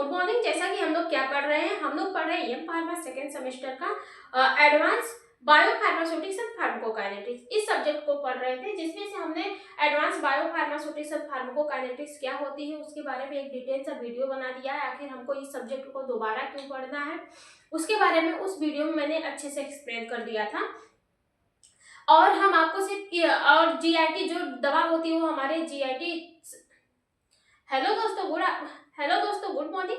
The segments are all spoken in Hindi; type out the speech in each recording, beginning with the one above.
Good morning. जैसा कि हम लोग क्या पढ़ रहे हैं, हम लोग पढ़ रहे हैं एम फार्मा सेकेंड सेमेस्टर का advance bio pharmaceutics and pharmacokinetics. इस सब्जेक्ट को पढ़ रहे थे, जिसमें से हमने advance bio pharmaceutics and pharmacokinetics क्या होती है उसके बारे में एक डिटेल सा वीडियो बना दिया है। आखिर हमको इस सब्जेक्ट को दोबारा क्यों पढ़ना है उसके बारे में उस वीडियो में मैंने अच्छे से एक्सप्लेन कर दिया था। और हम आपको सिर्फ और जीआईटी जो दवा होती है वो हमारे जीआईटी। हेलो दोस्तों गुड मॉर्निंग।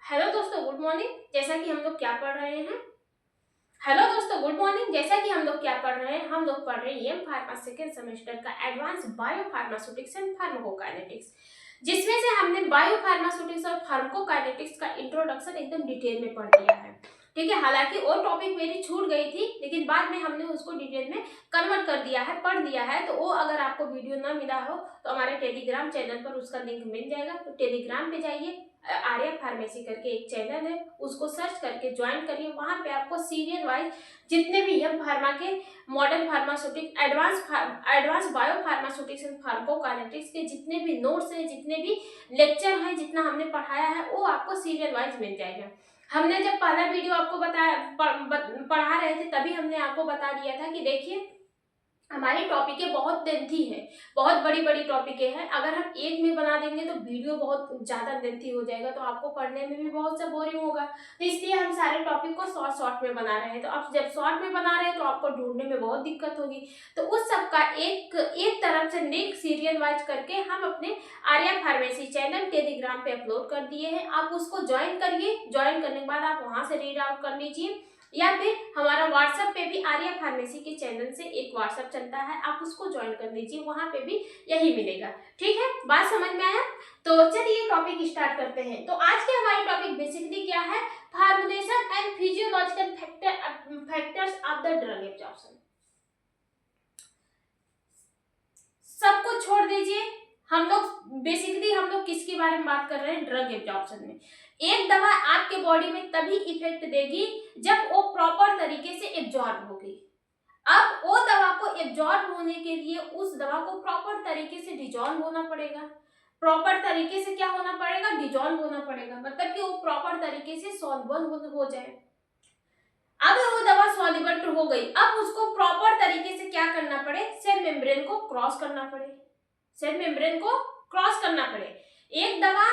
हेलो दोस्तों गुड मॉर्निंग। जैसा कि हम लोग क्या पढ़ रहे हैं, हेलो दोस्तों गुड मॉर्निंग। जैसा कि हम लोग क्या पढ़ रहे हैं, हम लोग पढ़ रहे हैं एम फार्मा सेकेंड सेमेस्टर का advance bio pharmaceutics and pharmacokinetics, जिसमें से हमने बायो फार्मास्यूटिक्स और फार्माकोकाइनेटिक्स का इंट्रोडक्शन एकदम डिटेल में पढ़ लिया है। ठीक है, हालांकि वो टॉपिक मेरी छूट गई थी, लेकिन बाद में हमने उसको डिटेल में कन्वर्ट कर दिया है, पढ़ दिया है। तो वो अगर आपको वीडियो ना मिला हो तो हमारे टेलीग्राम चैनल पर उसका लिंक मिल जाएगा। तो टेलीग्राम पे जाइए, आर्या फार्मेसी करके एक चैनल है, उसको सर्च करके ज्वाइन करिए। वहां पे आपको सीरियल वाइज जितने भी एम फार्मा के modern pharmaceutic advance bio pharmaceutics and pharmacokinetics के जितने भी नोट्स हैं, जितने भी लेक्चर हैं, जितना हमने पढ़ाया है वो आपको सीरियल वाइज मिल जाएगा। हमने जब पहला वीडियो आपको पढ़ा रहे थे तभी हमने आपको बता दिया था कि देखिए हमारी टॉपिकें बहुत लेंथी है, बहुत बड़ी बड़ी टॉपिकें हैं। अगर हम एक में बना देंगे तो वीडियो बहुत ज्यादा लेंथी हो जाएगा, तो आपको पढ़ने में भी बहुत सा बोरिंग होगा। तो इसलिए हम सारे टॉपिक को शॉर्ट में बना रहे हैं। तो अब जब शॉर्ट में बना रहे हैं तो आपको ढूंढने में बहुत दिक्कत होगी। तो उस सब का एक तरफ से लिंक सीरियल वाइज करके हम अपने आर्या फार्मेसी चैनल टेलीग्राम पे अपलोड कर दिए हैं। आप उसको ज्वाइन करिए। ज्वाइन करने के बाद आप वहां से रीड आउट कर लीजिए, या फिर हमारा व्हाट्सएप पे भी आर्या फार्मेसी के चैनल से एक व्हाट्सएप चलता है, आप उसको ज्वाइन कर लीजिए, वहां पे भी यही मिलेगा। ठीक है, बात समझ में आया? तो चलिए टॉपिक स्टार्ट करते हैं। तो आज के हमारे टॉपिक बेसिकली क्या है, formulation and physiological factors of the drug absorption. सब कुछ छोड़ दीजिए, हम लोग किसके बारे में बात कर रहे हैं, ड्रग एब्जॉर्प्शन में। एक दवा आपके बॉडी में तभी इफेक्ट देगी जब वो प्रॉपर तरीके से एब्जॉर्ब होगी। अब वो दवा को एब्जॉर्ब होने के लिए उस दवा को प्रॉपर तरीके से डिजॉल्व होना पड़ेगा। प्रॉपर तरीके से क्या होना पड़ेगा, डिजॉल्व होना पड़ेगा, मतलब कि वो प्रॉपर तरीके से सॉल्युबल हो जाए। अब वो दवा सॉल्युबल हो गई, अब उसको प्रॉपर तरीके से क्या करना पड़े, सेल मेम्ब्रेन को क्रॉस करना पड़े। सेल मेम्ब्रेन को क्रॉस करना पड़े। एक दवा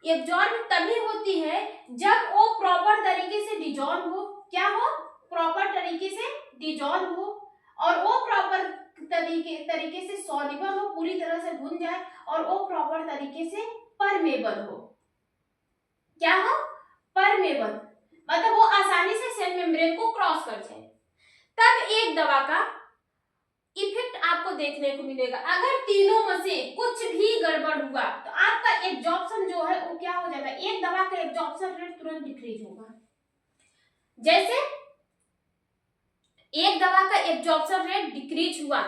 एब्जॉर्ब तभी होती है जब वो प्रॉपर तरीके से डिजॉल्व हो। क्या हो, प्रॉपर तरीके से डिजॉल्व हो, और वो प्रॉपर तरीके से सॉल्युबल हो, पूरी तरह से घुल जाए, और वो प्रॉपर तरीके से परमेबल हो। क्या हो, परमेबल, मतलब वो आसानी से सेल मेम्ब्रेन को क्रॉस कर जाए, तब एक दवा का इफेक्ट आपको देखने को मिलेगा। अगर तीनों में से कुछ भी गड़बड़ हुआ तो आपका एब्जॉर्प्शन जो है वो क्या हो जाएगा, एक दवा का एब्जॉर्प्शन रेट तुरंत डिक्रीज होगा। जैसे एक दवा का एब्जॉर्प्शन रेट डिक्रीज हुआ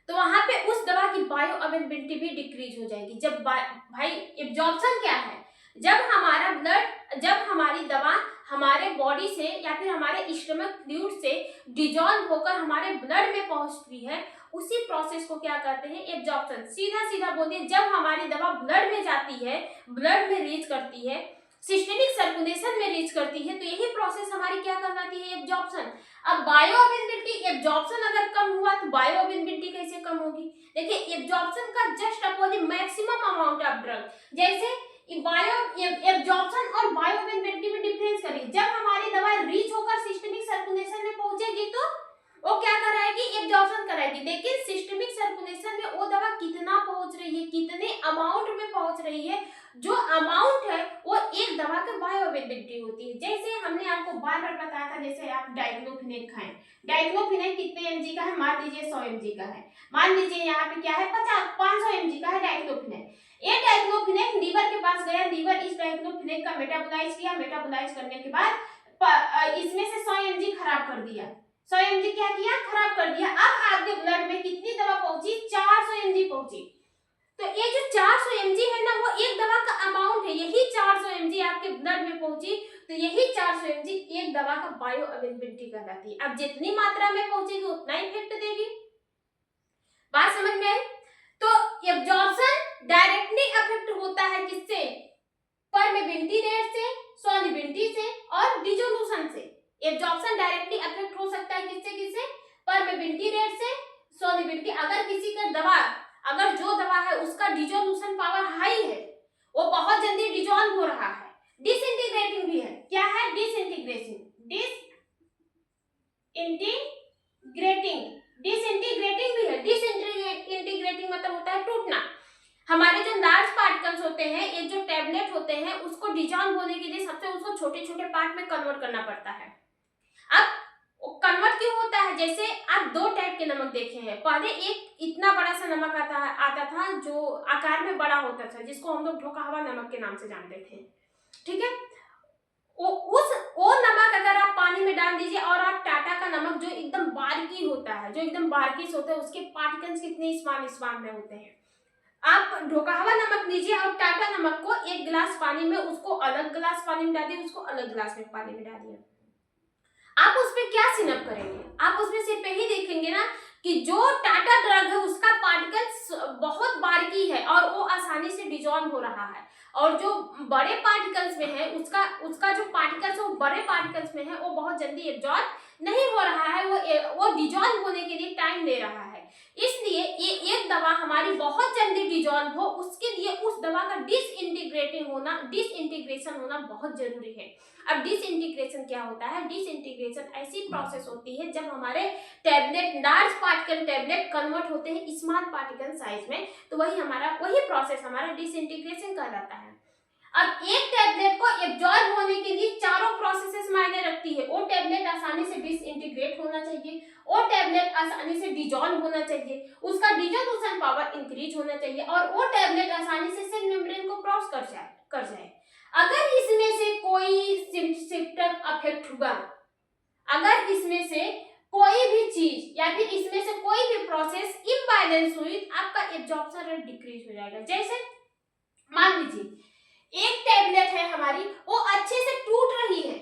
तो वहां पे उस दवा की बायो अवेलेबिलिटी भी डिक्रीज हो जाएगी। जब भाई एब्जॉर्प्शन क्या है, जब हमारी दवा हमारे बॉडी से या फिर हमारे स्टमक फ्लूइड से डिजॉल्व होकर हमारे ब्लड में पहुंचती है, उसी प्रोसेस को क्या कहते हैं, एब्जॉर्प्शन। सीधा बोलिए, जब हमारी दवा ब्लड में जाती है, ब्लड में रीच करती है, सिस्टेमिक सर्कुलेशन में रीच करती है, तो यही प्रोसेस हमारी क्या कहलाती है, एब्जॉर्प्शन। अब बायो अवेलेबिलिटी, एब्जॉर्प्शन अगर कम हुआ तो बायो अवेलेबिलिटी कैसे कम होगी। देखिए एब्जॉर्प्शन का just opposite maximum amount of drug, जैसे एब्जॉर्प्शन और बायो अवेलेबिलिटी में डिफरेंस करिए। जब हमारी दवा रीच होकर सिस्टेमिक सर्कुलेशन में पहुंचेगी तो वो क्या कराएगी, एब्जॉर्प्शन कराएगी। लेकिन सिस्टेमिक सर्कुलेशन में वो दवा कितना पहुंच रही है, कितने अमाउंट में पहुंच रही है, जो अमाउंट है वो एक दवा का बायो अवेलेबिलिटी होती है। जैसे हमने आपको बार बार बताया था, जैसे आप डाइक्लोफिनेक खाएं, डाइक्लोफिनेक कितने mg का है, मान लीजिए 100 mg का है, मान लीजिए यहाँ पे क्या है 500 mg का है डाइक्लोफिनेक। ये डाइक्लोफिनेक लीवर के पास गया, लीवर इस डाइक्लोफिनेक का मेटाबोलाइज किया, मेटाबोलाइज करने के बाद इसमें से 100 mg खराब कर दिया, 100 mg क्या किया, खराब कर दिया। अब आपके ब्लड में कितनी दवा पहुंची, 400 mg पहुंची। तो ये जो 400 mg है ना, वो एक दवा का अमाउंट है। यही 400 mg आपके ब्लड में पहुंची, तो यही 400 mg एक दवा का बायो अवेलेबिलिटी कहलाती है। अब जितनी मात्रा में पहुंचेगी उतना इफेक्ट देगी। बात समझ में आई? तो एब्जॉर्प्शन डायरेक्टली अफेक्ट होता है किससे, परमेबिलिटी परमेबिलिटी से, सॉल्युबिलिटी से और डिसोल्यूशन से। एब्जॉर्प्शन डायरेक्टली अफेक्ट हो सकता है किससे किससे? परमेबिलिटी रेट से, सॉल्युबिलिटी। अगर किसी का दवा, अगर जो दवा है उसका डिसोल्यूशन पावर हाई है, वो बहुत जल्दी डिसॉल्व हो रहा है, डिसइंटीग्रेटिंग भी है। क्या है? डिसइंटीग्रेटिंग, डिसइंटीग्रेटिंग भी है। डिसइंटीग्रेटिंग मतलब होता है टूटना। हमारे जो लार्ज पार्टिकल्स होते हैं, एक जो टैबलेट होते हैं, उसको डिसॉल्व होने के लिए सबसे उसको छोटे छोटे पार्ट में कन्वर्ट करना पड़ता है। अब कन्वर्ट क्यों होता है? जैसे आप दो टाइप के नमक देखे हैं। पहले एक इतना बड़ा सा नमक आता था जो आकार में बड़ा होता था, जिसको हम लोग ढोका हुआ नमक के नाम से जानते थे, ठीक है। वो नमक अगर आप पानी में डाल दीजिए और आप टाटा का नमक जो एकदम बारीकी होता है, जो एकदम बारीकी होता है, उसके पार्टिकल्स कितने स्मॉल में होते हैं। आप ढोका हुआ नमक लीजिए और टाटा नमक को एक गिलास पानी में, उसको अलग गिलास पानी में डालिए, उसको अलग गिलास में पानी में डालिए। आप उसमें क्या सिनप करेंगे? आप उसमें सिर्फ यही देखेंगे ना कि जो टाटा ड्रग है उसका पार्टिकल्स बहुत बारीकी है और वो आसानी से डिसॉल्व हो रहा है, और जो बड़े पार्टिकल्स में है उसका जो पार्टिकल्स है वो बड़े पार्टिकल्स में है, वो बहुत जल्दी एब्जॉर्ब नहीं हो रहा है, वो डिसॉल्व होने के लिए टाइम ले रहा है। इसलिए ये एक दवा हमारी बहुत जल्दी डिसॉल्व हो, उसके लिए उस दवा का डिसइंटीग्रेशन होना बहुत जरूरी है। अब डिसइंटीग्रेशन क्या होता है? डिसइंटीग्रेशन ऐसी प्रोसेस होती है जब हमारे tablet, large particle tablet convert होते हैं स्मॉल पार्टिकल साइज में, तो वही प्रोसेस हमारा डिसइंटीग्रेशन कहलाता है। अब एक टैबलेट को एब्जॉर्ब होने के लिए चारों प्रोसेसेस मायने रखती है। वो टैबलेट आसानी से डिसइंटीग्रेट होना चाहिए, वो टैबलेट आसानी से डिसॉल्व होना चाहिए, उसका डिसोल्यूशन पावर इंक्रीज होना चाहिए, और वो टैबलेट आसानी से सेल मेम्ब्रेन को क्रॉस कर जाए। अगर इसमें से कोई सिम्टम अफेक्ट हुआ, अगर इसमें से कोई भी चीज या फिर इसमें से कोई भी प्रोसेस इम्बैलेंस हुई, आपका एब्जॉर्प्शन रेट डिक्रीज हो जाएगा। जैसे मान लीजिए एक टैबलेट है हमारी, वो अच्छे से टूट रही है,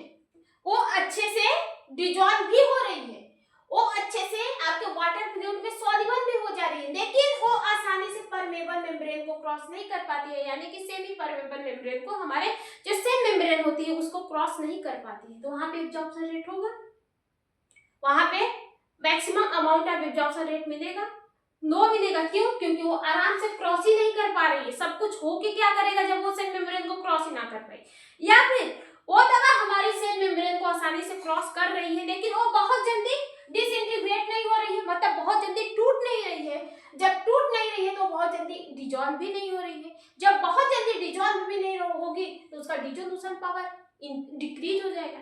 वो अच्छे से डिसॉल्व भी हो रही है, वो अच्छे से आपके वाटर फ्लूइड में सॉल्युबल भी हो जा रही है, लेकिन वो आसानी से परमेबल मेम्ब्रेन को क्रॉस नहीं कर पाती है, यानी कि सेमी परमेबल मेम्ब्रेन को, हमारे जो सेल मेम्ब्रेन होती है उसको क्रॉस नहीं कर पाती है। तो वहां पे एब्जॉर्प्शन रेट होगा, वहां पे maximum amount of absorption rate मिलेगा, नो मिलेगा। क्यों? क्योंकि वो आराम से क्रॉस ही नहीं कर पा रही है। सब कुछ हो के क्या करेगा जब वो सेल मेम्ब्रेन को क्रॉस ही ना कर पाए, या फिर वो दवा हमारी सेल मेम्ब्रेन को आसानी से क्रॉस कर रही है, लेकिन वो बहुत जल्दी डिसइंटीग्रेट नहीं हो रही है, मतलब बहुत जल्दी टूट नहीं रही है। जब टूट नहीं रही है तो बहुत जल्दी डिसॉल्व भी नहीं हो रही है। जब बहुत जल्दी डिसॉल्व भी नहीं होगी तो उसका डिसोल्यूशन पावर डिक्रीज हो जाएगा।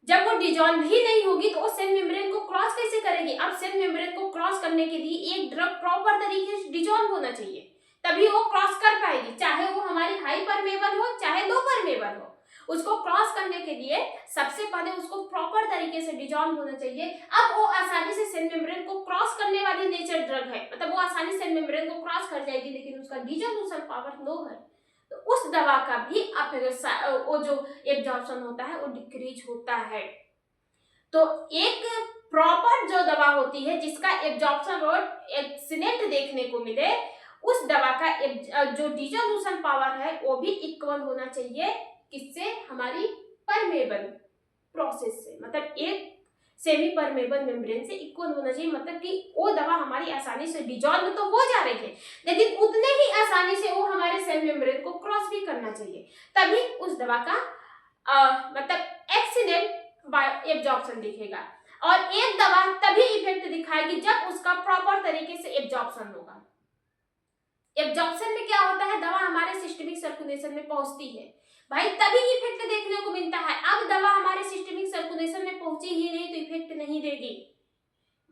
जब वो डिसॉल्व ही नहीं होगी तो वो सेल मेम्ब्रेन को क्रॉस कैसे करेगी? अब सेल मेम्ब्रेन को क्रॉस करने के लिए एक ड्रग प्रॉपर तरीके से डिसॉल्व होना चाहिए, तभी वो क्रॉस कर पाएगी, चाहे वो हमारी हाई परमेबल हो चाहे लो परमेबल हो। उसको क्रॉस करने के लिए सबसे पहले उसको प्रॉपर तरीके से डिसॉल्व होना चाहिए। अब वो आसानी से सेल मेम्ब्रेन को क्रॉस करने वाली नेचर ड्रग है, मतलब वो आसानी से सेल मेम्ब्रेन को क्रॉस कर जाएगी, लेकिन उसका डिसोल्यूशन पावर लो है, तो उस दवा का भी वो जो एब्जॉर्प्शन होता है वो डिक्रीज होता है। तो एक प्रॉपर जो दवा होती है जिसका एब्जॉर्प्शन रेट एक्सीलेंट देखने को मिले, उस दवा का जो डिसोल्यूशन पावर है वो भी इक्वल होना चाहिए किससे? हमारी परमेबल प्रोसेस से, मतलब एक सेमी परमेबल मेम्ब्रेन से इक्वल होना चाहिए, मतलब कि वो दवा हमारी आसानी से डिसॉल्व तो हो जा रही है, लेकिन उतने ही आसानी से वो हमारे सेल मेम्ब्रेन को क्रॉस भी करना चाहिए, तभी उस दवा का मतलब एक्सीलेंट एब्जॉर्प्शन दिखेगा। और एक दवा तभी इफेक्ट दिखाएगी जब उसका प्रॉपर तरीके से एब्जॉर्प्शन होगा। एब्जॉर्प्शन में क्या होता है? दवा हमारे सिस्टमिक सर्कुलेशन में पहुंचती है, भाई तभी इफेक्ट देखने को मिलता है। अब दवा हमारे सिस्टमिक सर्कुलेशन में पहुंची ही नहीं तो इफेक्ट नहीं देगी।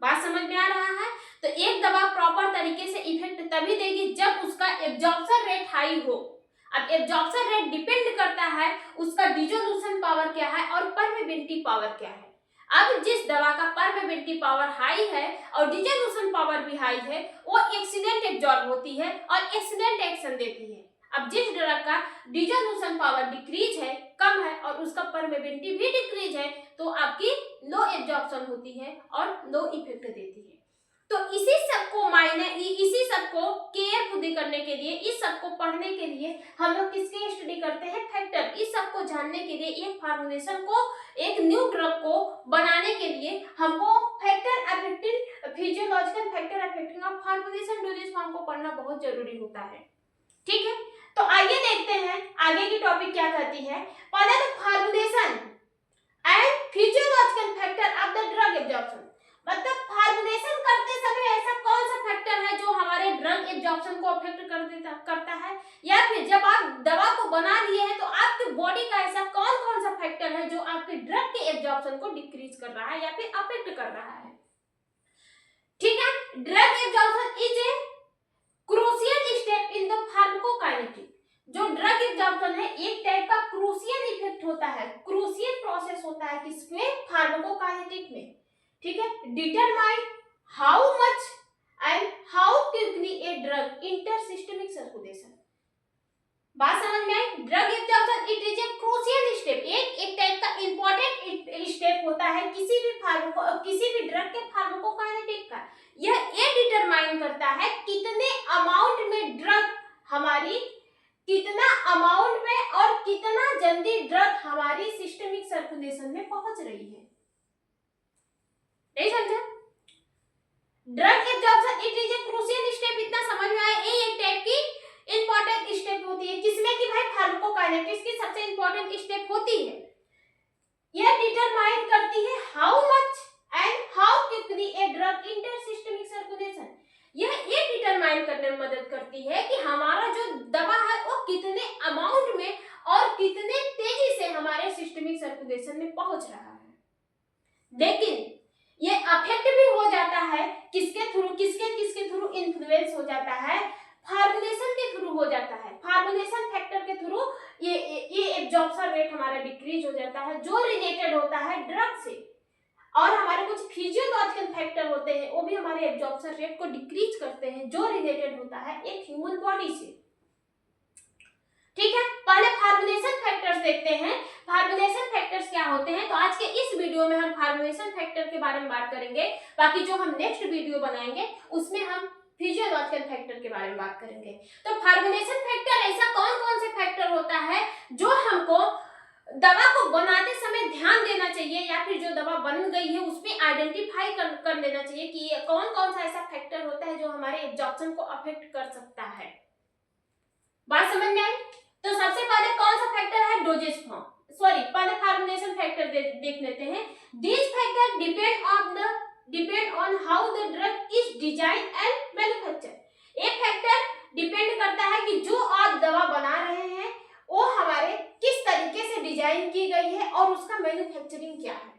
बात समझ में आ रहा है? तो एक दवा प्रॉपर तरीके से इफेक्ट तभी देगी जब उसका एब्जॉर्प्शन रेट हाई हो। अब एब्जॉर्प्शन रेट डिपेंड करता है उसका डिसोल्यूशन पावर क्या है और परमेबिलिटी पावर क्या है। अब जिस दवा का परमेबिलिटी पावर हाई है और डिसोल्यूशन पावर भी हाई है, वो एक्सीलेंट एब्जॉर्ब होती है और एक्सीलेंट एक्शन देती है। अब जिस ड्रग का डिसोल्यूशन पावर डिक्रीज है, कम है, और उसका परमेबिलिटी भी डिक्रीज है, तो आपकी लो एब्जॉर्प्शन होती है और लो इफेक्ट देती है। तो इसी सबको केयरफुली करने के लिए, इस सबको पढ़ने के लिए हम लोग किसकी स्टडी करते हैं? फैक्ट जानने के लिए, एक फार्मूलेशन को, एक न्यू ड्रग को बनाने के लिए हमको factor affecting, physiological factor affecting of formulation doses form को पढ़ना बहुत जरूरी होता है। ठीक है, तो आइए देखते हैं आगे की टॉपिक क्या कहती है। पहले तो formulation and physiological factor of the drug absorption, मतलब फार्मूलेशन करते समय ऐसा कौन सा फैक्टर है जो हमारे ड्रग एब्जॉर्प्शन को अफेक्ट करता है, या फिर जब आप दवा को बना लिए हैं तो आपकी बॉडी का ऐसा कौन कौन सा फैक्टर है जो आपके ड्रग के एब्जॉर्प्शन को डिक्रीज कर रहा है या फिर अफेक्ट कर रहा है। ठीक है, drug absorption is a crucial step in the pharmacokinetic. जो ड्रग एब्जॉर्प्शन है एक टाइप का क्रूशियल इफेक्ट होता है, क्रूशियल प्रोसेस होता है किसमें, फार्माकोकाइनेटिक में। ठीक है, determine how much and how quickly a drug enter systemic circulation. बात समझ में आई? Drug absorption it is a crucial step, एक टाइप का इंपॉर्टेंट स्टेप होता है किसी भी ड्रग के फार्माकोकाइनेटिक का। यह डिटरमाइन करता है कितने अमाउंट में ड्रग हमारी, कितना अमाउंट में और कितना जल्दी ड्रग हमारी सिस्टमिक सर्कुलेशन में पहुंच रही है। नहीं समझा? Drug absorption it is a crucial step, इतना समझ में आया? ये एक टाइप की इंपॉर्टेंट स्टेप होती है जिसमें कि भाई फार्माकोकाइनेटिक्स की सबसे इंपॉर्टेंट स्टेप होती है। यह डिटरमाइन करती है how much and how quickly a drug enter systemic circulation. यह डिटरमाइन करने में मदद करती है कि हमारा जो दवा है वो कितने अमाउंट में और कितने तेजी से हमारे सिस्टमिक सर्कुलेशन में पहुंच रहा है। लेकिन ये अफेक्ट भी हो जाता है किसके थ्रू इन्फ्लुएंस हो जाता है, फार्मूलेशन के थ्रू हो जाता है। फार्मूलेशन फैक्टर के थ्रू ये एब्जॉर्प्शन रेट हमारा डिक्रीज हो जाता है जो रिलेटेड होता है ड्रग से, और हमारे कुछ फिजियोलॉजिकल फैक्टर होते हैं वो भी हमारे एब्जॉर्प्शन रेट को डिक्रीज करते हैं जो रिलेटेड होता है एक ह्यूमन बॉडी से। ठीक है, पहले फार्मूलेशन फैक्टर्स देखते हैं। फार्मूलेशन फैक्टर्स क्या होते हैं, तो आज के इस वीडियो में हम फार्मूलेशन फैक्टर के बारे में बात करेंगे। बाकी जो हम नेक्स्ट वीडियो बनाएंगे उसमें हम फिजियोलॉजिकल फैक्टर के बारे में बात करेंगे। तो फार्मूलेशन फैक्टर ऐसा कौन कौन से फैक्टर होता है जो हमको दवा को बनाते समय ध्यान देना चाहिए, या फिर जो दवा बन गई है उसमें आइडेंटिफाई कर लेना चाहिए कि ये कौन कौन सा ऐसा फैक्टर होता है जो हमारे एब्जॉर्प्शन को अफेक्ट कर सकता है। बात समझ में आई? तो सबसे पहले कौन सा फैक्टर है, डोजेज फॉर्म, पहले फार्मूलेशन फैक्टर देख लेते हैं। This factor depend on how the drug is design and manufacture. एक फैक्टर डिपेंड करता है कि जो आप दवा बना रहे हैं वो हमारे किस तरीके से डिजाइन की गई है और उसका मैन्युफैक्चरिंग क्या है।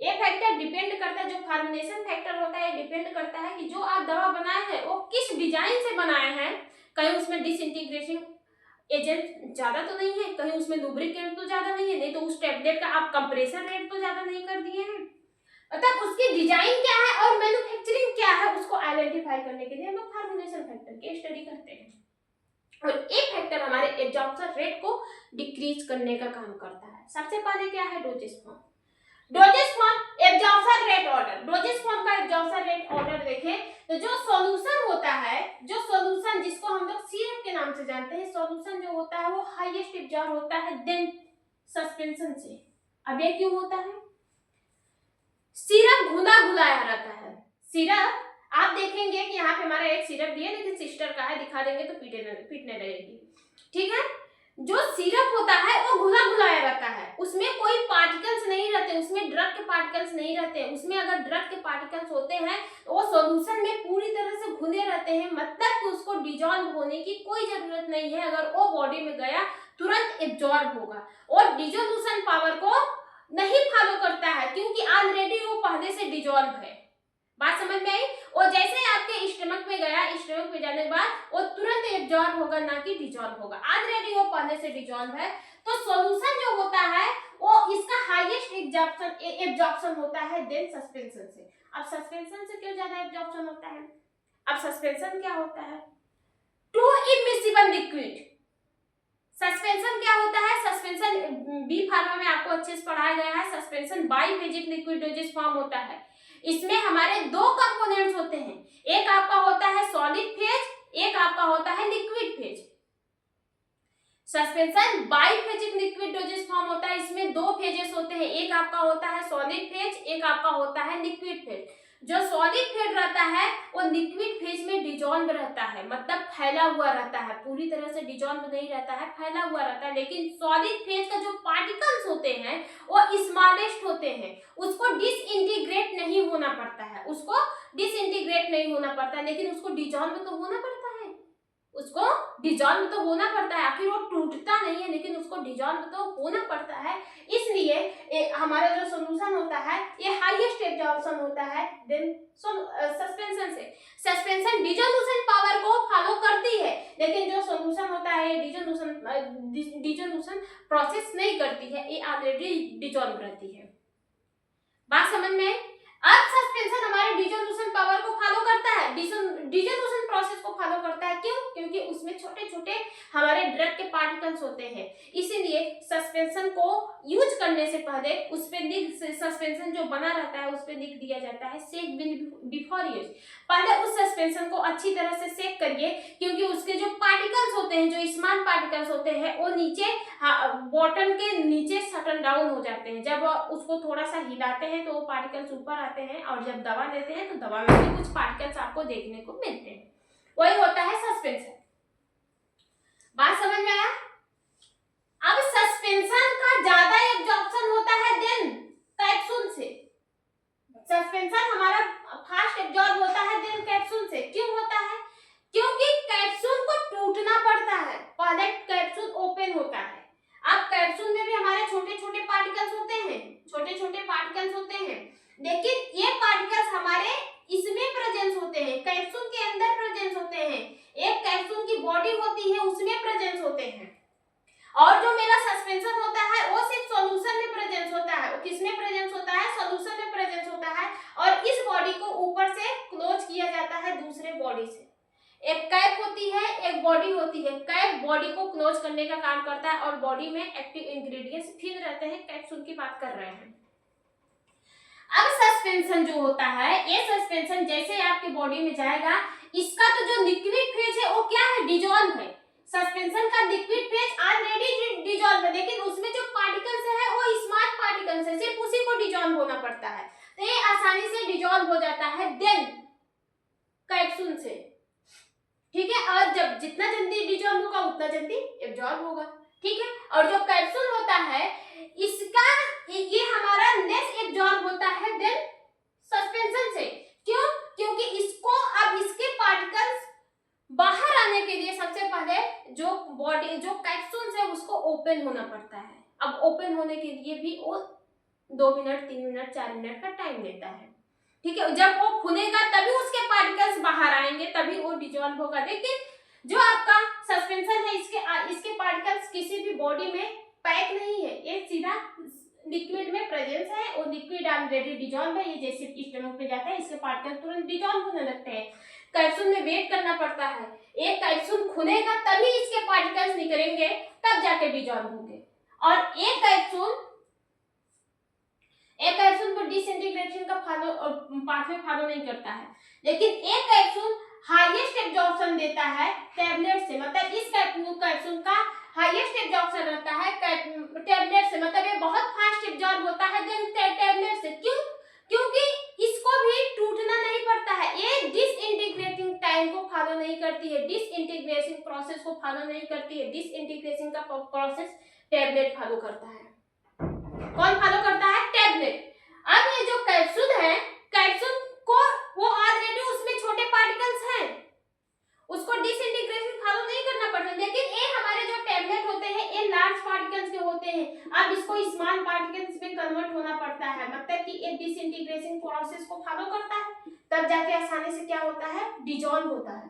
ये फैक्टर डिपेंड करता है, जो फार्मूलेशन फैक्टर होता है डिपेंड करता है कि जो आप दवा बनाए हैं वो किस डिजाइन से बनाए हैं। कहीं उसमें डिसइंटीग्रेशन एजेंट ज्यादा तो नहीं है, कहीं उसमें लुब्रिकेंट तो ज्यादा नहीं है, नहीं तो उस टैबलेट का आप कंप्रेसर रेट तो ज्यादा नहीं कर दिए हैं। मतलब उसकी डिजाइन क्या है और मैन्युफैक्चरिंग क्या है उसको आइडेंटिफाई करने के लिए हम लोग फार्मूलेशन फैक्टर की स्टडी करते हैं। और एक फैक्टर हमारे एब्जॉर्प्शन रेट को डिक्रीज करने का काम करता है। सबसे पहले क्या है, doses form. Doses form absorption rate order. Doses form का एब्जॉर्प्शन रेट ऑर्डर देखें तो जो सॉल्यूशन होता है, जो सॉल्यूशन जिसको हम लोग सिरप के नाम से जानते हैं, सॉल्यूशन जो होता है वो हाईएस्ट एब्जॉर्ब होता है देन सस्पेंशन से। अब ये क्यों होता है, सिरप घुला घुलाया रहता है। सिरप आप देखेंगे कि यहाँ पे हमारा एक सिरप भी है लेकिन सिस्टर का है, दिखा देंगे तो पीटने लगेगी। ठीक है, जो सिरप होता है वो घुला घुलाया रहता है, उसमें कोई पार्टिकल्स नहीं रहते, उसमें ड्रग के पार्टिकल्स नहीं रहते। उसमें अगर ड्रग के पार्टिकल्स होते हैं तो वो सॉल्यूशन में पूरी तरह से घुले रहते हैं, मतलब कि उसको डिजॉल्व होने की कोई जरूरत नहीं है। अगर वो बॉडी में गया तुरंत एब्जॉर्ब होगा और डिजोल्यूशन पावर को नहीं फॉलो करता है क्योंकि ऑलरेडी वो पहले से डिजॉल्व है। बात समझ में आई? और जैसे आपके स्टमक में गया, स्टमक में जाने के बाद वो तुरंत एब्जॉर्ब होगा, ना कि डिजॉल्व होगा, ऑलरेडी वो पहले से डिजॉल्व है। तो सॉल्यूशन जो होता है वो इसका हाईएस्ट एब्जॉर्प्शन होता है देन सस्पेंशन से। अब सस्पेंशन से क्यों ज्यादा एब्जॉर्प्शन होता है? अब सस्पेंशन क्या होता है, टू इमिसिबल लिक्विड। सस्पेंशन क्या होता है, सस्पेंशन बी फार्मा में आपको अच्छे से पढ़ाया गया है। Suspension biphasic liquid dosage form होता है। इसमें हमारे दो कंपोनेंट्स होते हैं, एक आपका होता है सॉलिड फेज, एक आपका होता है liquid phase. Suspension biphasic liquid dosage form में दो फेजेस होते हैं, एक आपका होता है सॉलिड फेज, एक आपका होता है लिक्विड फेज। जो सॉलिड फेज रहता है वो लिक्विड फेज में डिजॉल्व रहता है, मतलब फैला हुआ रहता है, पूरी तरह से डिजॉल्व नहीं रहता है, फैला हुआ रहता है। लेकिन सॉलिड फेज का जो पार्टिकल्स होते हैं वो स्मॉलेस्ट होते हैं, उसको डिसइंटीग्रेट नहीं होना पड़ता है, उसको डिसइंटीग्रेट नहीं होना पड़ता है, लेकिन उसको डिजॉल्व तो होना पड़ता है, उसको डिजॉल्व तो होना पड़ता है। आखिर वो टूटता नहीं है, लेकिन उसको डिजॉल्व तो होना पड़ता है। इसलिए हमारा जो सॉल्यूशन होता है ये हाईएस्ट एब्जॉर्प्शन होता है देन सस्पेंशन से। सस्पेंशन डिसोल्यूशन पावर को फॉलो करती है, लेकिन जो सॉल्यूशन होता है डिसोल्यूशन प्रोसेस नहीं करती है, ये ऑलरेडी डिजॉल्व रहती है। बात समझ में? अब सस्पेंशन हमारे डिसोल्यूशन पावर को फॉलो करता है, डिसोल्यूशन प्रोसेस को फॉलो करता है। क्यों? क्योंकि उसमें छोटे छोटे हमारे ड्रग के पार्टिकल्स होते हैं, इसीलिए सस्पेंशन को यूज करने से पहले उस पे सस्पेंशन जो बना रहता है उस पे लिख दिया जाता है सेक बिफोर यूज। पहले उस सस्पेंशन को अच्छी तरह से सेक करिए, क्योंकि उसके जो पार्टिकल्स होते हैं, जो स्मॉल पार्टिकल्स होते हैं, वो नीचे बॉटल के नीचे सटल डाउन हो जाते हैं। जब उसको थोड़ा सा हिलाते हैं तो वो पार्टिकल्स ऊपर आते हैं, और जब दवा लेते हैं तो दवा में भी कुछ पार्टिकल्स आपको देखने को मिलते हैं, वही होता है सस्पेंशन। बात समझ में आया? अब सस्पेंशन का ज्यादा एब्जॉर्प्शन होता है देन कैप्सूल से। सस्पेंशन हमारा फास्ट एब्जॉर्ब होता है देन कैप्सूल से। क्यों होता है? क्योंकि कैप्सूल को टूटना पड़ता है, पहले कैप्सूल ओपन होता है। अब कैप्सूल में भी हमारे छोटे छोटे पार्टिकल्स होते हैं, छोटे छोटे पार्टिकल्स होते हैं, लेकिन ये पार्टिकल्स हमारे इसमें प्रेजेंस होते हैं, कैप्सूल के अंदर प्रेजेंस होते हैं। एक कैप्सूल की बॉडी होती है उसमें प्रेजेंस होते हैं, और जो मेरा सस्पेंशन होता है वो सिर्फ सॉल्यूशन में प्रेजेंस होता है। वो किसमें प्रेजेंस होता है? सॉल्यूशन में प्रेजेंस होता है, और इस बॉडी को ऊपर से क्लोज किया जाता है दूसरे बॉडी से। एक कैप होती है, एक बॉडी होती है। कैप बॉडी को क्लोज करने का काम करता है, और बॉडी में एक्टिव इंग्रेडिएंट्स फिल रहते हैं। कैप्सूल की बात कर रहे हैं। अब सस्पेंशन जो होता है, ये सस्पेंशन जैसे आपके बॉडी में जाएगा, इसका तो जो लिक्विड फेज है वो क्या है? डिजॉल्व है। सस्पेंशन का लिक्विड फेज ऑलरेडी डिजॉल्व है, लेकिन उसमें जो पार्टिकल्स है वो स्मॉल पार्टिकल्स है, सिर्फ उसी को डिजॉल्व होना पड़ता है, तो ये आसानी से डिजॉल्व हो जाता है देन कैप्सूल से। ठीक है, और जब जितना जल्दी डिजॉल्व होगा उतना जल्दी एब्जॉर्ब होगा। ठीक है, और जो कैप्सूल होता है इसका ये हमारा लेस एब्जॉर्ब होता है देन सस्पेंशन से। क्यों? क्योंकि इसको अब इसके पार्टिकल्स बाहर आने के लिए सबसे पहले जो बॉडी जो कैप्सूल है उसको ओपन होना पड़ता है। अब ओपन होने के लिए भी वो 2 मिनट 3 मिनट 4 मिनट का टाइम लेता है। ठीक है, जब वो खुलेगा तभी उसके पार्टिकल्स बाहर आएंगे, तभी वो डिजॉल्व होगा। लेकिन जो आपका सस्पेंशन है इसके पार्टिकल्स किसी भी बॉडी में पैक नहीं है, ये सीधा लिक्विड में प्रेजेंस है, वो लिक्विड ऑलरेडी डिजॉल्व है। ये जैसे स्टमक पे जाता है इसके पार्टिकल्स तुरंत डिजॉल्व होने लगते हैं। कैप्सूल में वेट करना पड़ता है, एक कैप्सूल खुलेगा तभी इसके पार्टिकल्स निकलेंगे, तब जाके डिजॉल्व होंगे। और एक कैप्सूल को डिसइंटीग्रेशन का पाथवे फॉलो नहीं करता है, लेकिन एक कैप्सूल हाईएस्ट एब्जॉर्प्शन देता है टैबलेट से। मतलब इस कैप्सूल का हाईएस्ट एब्जॉर्प्शन रहता है टैबलेट से, मतलब ये बहुत फास्ट एब्जॉर्ब होता है देन टैबलेट से। क्यों? क्योंकि इसको भी टूटना नहीं पड़ता है, ये डिसइंटीग्रेटिंग टाइम को फॉलो नहीं करती है, डिसइंटीग्रेशन प्रोसेस को फॉलो नहीं करती है। डिसइंटीग्रेशन का प्रोसेस टैबलेट फॉलो करता है। कौन फॉलो करता है? टैबलेट। अब ये जो कैप्सूल है, कैप्सूल को वो ऑलरेडी उसमें छोटे पार्टिकल्स हैं, उसको डिसइंटीग्रेशन फॉलो नहीं करना पड़ता, लेकिन ये हमारे जो टैबलेट होते हैं ये लार्ज पार्टिकल्स के होते हैं। अब इसको स्मॉल पार्टिकल्स में कन्वर्ट होना पड़ता है, मतलब कि ये डिसइंटीग्रेशन प्रोसेस को फॉलो करता है, तब जाके आसानी से क्या होता है? डिजॉल्व होता है।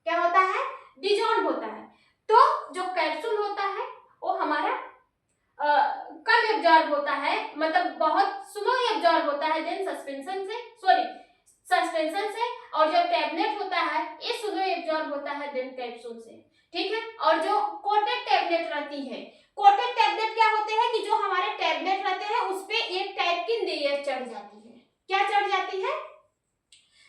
क्या होता है? डिजॉल्व होता है। तो जो कैप्सूल होता है वो हमारा कम एब्जॉर्ब होता है, मतलब बहुत स्लो एब्जॉर्ब होता है देन सस्पेंशन से, और जो टैबलेट होता है ये स्लो एब्जॉर्ब होता है देन कैप्सूल से। ठीक है, और जो कोटेड टैबलेट रहती है, कोटेड टैबलेट क्या होते हैं कि जो हमारे टैबलेट रहते हैं उस पे एक टाइप की लेयर चढ़ जाती है। क्या चढ़ जाती है?